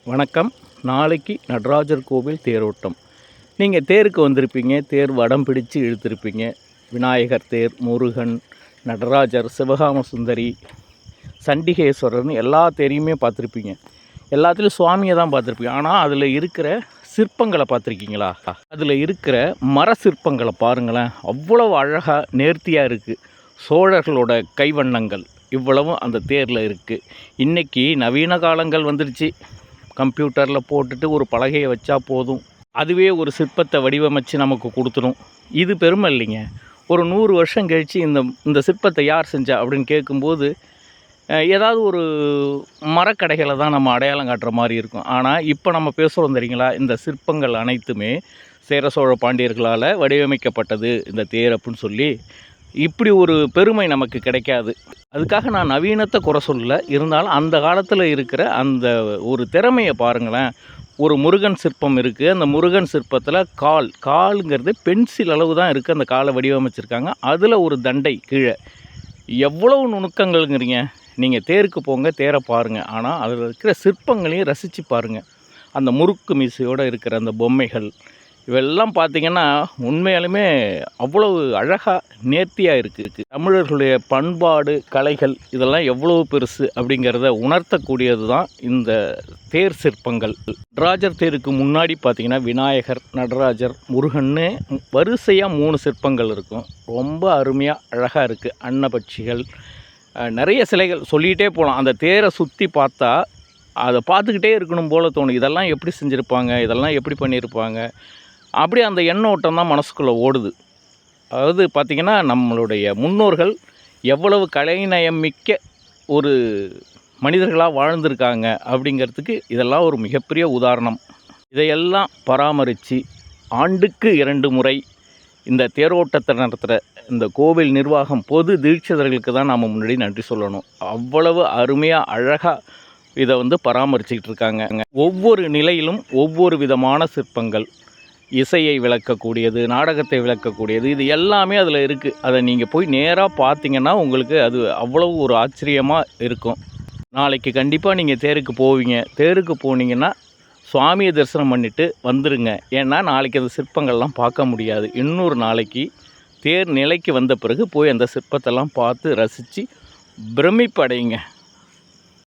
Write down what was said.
வணக்கம். நாளைக்கு நடராஜர் கோவில் தேரோட்டம். நீங்கள் தேருக்கு வந்திருப்பீங்க, தேர் வடம் பிடிச்சு இழுத்துருப்பீங்க. விநாயகர் தேர், முருகன், நடராஜர், சிவகாம சுந்தரி, சண்டிகேஸ்வரர்னு எல்லா தேரையுமே பார்த்துருப்பீங்க. எல்லாத்துலேயும் சுவாமியை தான் பார்த்துருப்பீங்க. ஆனால் அதில் இருக்கிற சிற்பங்களை பார்த்துருக்கீங்களா? அதில் இருக்கிற மர சிற்பங்களை பாருங்களேன், அவ்வளவு அழகாக நேர்த்தியாக இருக்குது. சோழர்களோட கைவண்ணங்கள் இவ்வளவும் அந்த தேரில் இருக்குது. இன்றைக்கி நவீன காலங்கள் வந்துடுச்சு. கம்ப்யூட்டரில் போட்டுட்டு ஒரு பலகையை வச்சா போதும், அதுவே ஒரு சிற்பத்தை வடிவமைச்சு நமக்கு கொடுத்துடும். இது பெருமை இல்லைங்க. ஒரு 100 வருஷம் கழித்து இந்த சிற்பத்தை யார் செஞ்சா அப்படின்னு கேட்கும்போது ஏதாவது ஒரு மரக்கடைகளை தான் நம்ம அடையாளம் காட்டுற மாதிரி இருக்கும். ஆனால் இப்போ நம்ம பேசுகிறோம் தெரியுங்களா, இந்த சிற்பங்கள் அனைத்துமே சேர சோழ பாண்டியர்களால் வடிவமைக்கப்பட்டது இந்த தேர் அப்படின்னு சொல்லி. இப்படி ஒரு பெருமை நமக்கு கிடைக்காது. அதுக்காக நான் நவீனத்தை குறை சொல்லலை. இருந்தாலும் அந்த காலத்தில் இருக்கிற அந்த ஒரு திறமையை பாருங்களேன். ஒரு முருகன் சிற்பம் இருக்குது. அந்த முருகன் சிற்பத்தில் காலுங்கிறது பென்சில் அளவு தான் இருக்குது. அந்த காலை வடிவமைச்சிருக்காங்க. அதில் ஒரு தண்டை கீழே. எவ்வளவு நுணுக்கங்கள்ங்கிறீங்க. நீங்கள் தேருக்கு போங்க, தேரை பாருங்கள். ஆனால் அதில் இருக்கிற சிற்பங்களையும் ரசித்து பாருங்கள். அந்த முறுக்கு மீசையோடு இருக்கிற அந்த பொம்மைகள் இவெல்லாம் பார்த்திங்கன்னா உண்மையாலுமே அவ்வளவு அழகாக நேர்த்தியாக இருக்குது. தமிழர்களுடைய பண்பாடு, கலைகள் இதெல்லாம் எவ்வளவு பெருசு அப்படிங்கிறத உணர்த்தக்கூடியது தான் இந்த தேர் சிற்பங்கள். நடராஜர் தேருக்கு முன்னாடி பார்த்திங்கன்னா விநாயகர், நடராஜர், முருகன்னு வரிசையாக 3 சிற்பங்கள் இருக்கும். ரொம்ப அருமையாக அழகாக இருக்குது. அன்னபட்சிகள், நிறைய சிலைகள் சொல்லிகிட்டே போகலாம். அந்த தேரை சுற்றி பார்த்தா அதை பார்த்துக்கிட்டே இருக்கணும் போல் தோணும். இதெல்லாம் எப்படி செஞ்சுருப்பாங்க, இதெல்லாம் எப்படி பண்ணியிருப்பாங்க, அப்படி அந்த எண்ணோட்டம் தான் மனசுக்குள்ளே ஓடுது. அதாவது பார்த்திங்கன்னா நம்மளுடைய முன்னோர்கள் எவ்வளவு கலைநயம் மிக்க ஒரு மனிதர்களாக வாழ்ந்திருக்காங்க அப்படிங்கிறதுக்கு இதெல்லாம் ஒரு மிகப்பெரிய உதாரணம். இதையெல்லாம் பராமரித்து ஆண்டுக்கு 2 முறை இந்த தேரோட்டத்தை நடத்துகிற இந்த கோவில் நிர்வாகம், பொது தீட்சிதர்களுக்கு தான் நாம் முன்னாடி நன்றி சொல்லணும். அவ்வளவு அருமையாக அழகாக இதை பராமரிச்சுக்கிட்டு இருக்காங்க. ஒவ்வொரு நிலையிலும் ஒவ்வொரு விதமான சிற்பங்கள், இசையை விளக்கக்கூடியது, நாடகத்தை விளக்கக்கூடியது, இது எல்லாமே அதில் இருக்குது. அதை நீங்கள் போய் நேராக பார்த்தீங்கன்னா உங்களுக்கு அது அவ்வளவு ஒரு ஆச்சரியமாக இருக்கும். நாளைக்கு கண்டிப்பாக நீங்கள் தேருக்கு போவீங்க. தேருக்கு போனீங்கன்னா சுவாமியை தரிசனம் பண்ணிவிட்டு வந்துடுங்க. ஏன்னா நாளைக்கு அந்த சிற்பங்கள்லாம் பார்க்க முடியாது. இன்னொரு நாளைக்கு தேர் நிலைக்கு வந்த பிறகு போய் அந்த சிற்பத்தெல்லாம் பார்த்து ரசித்து பிரமிப்படையுங்க.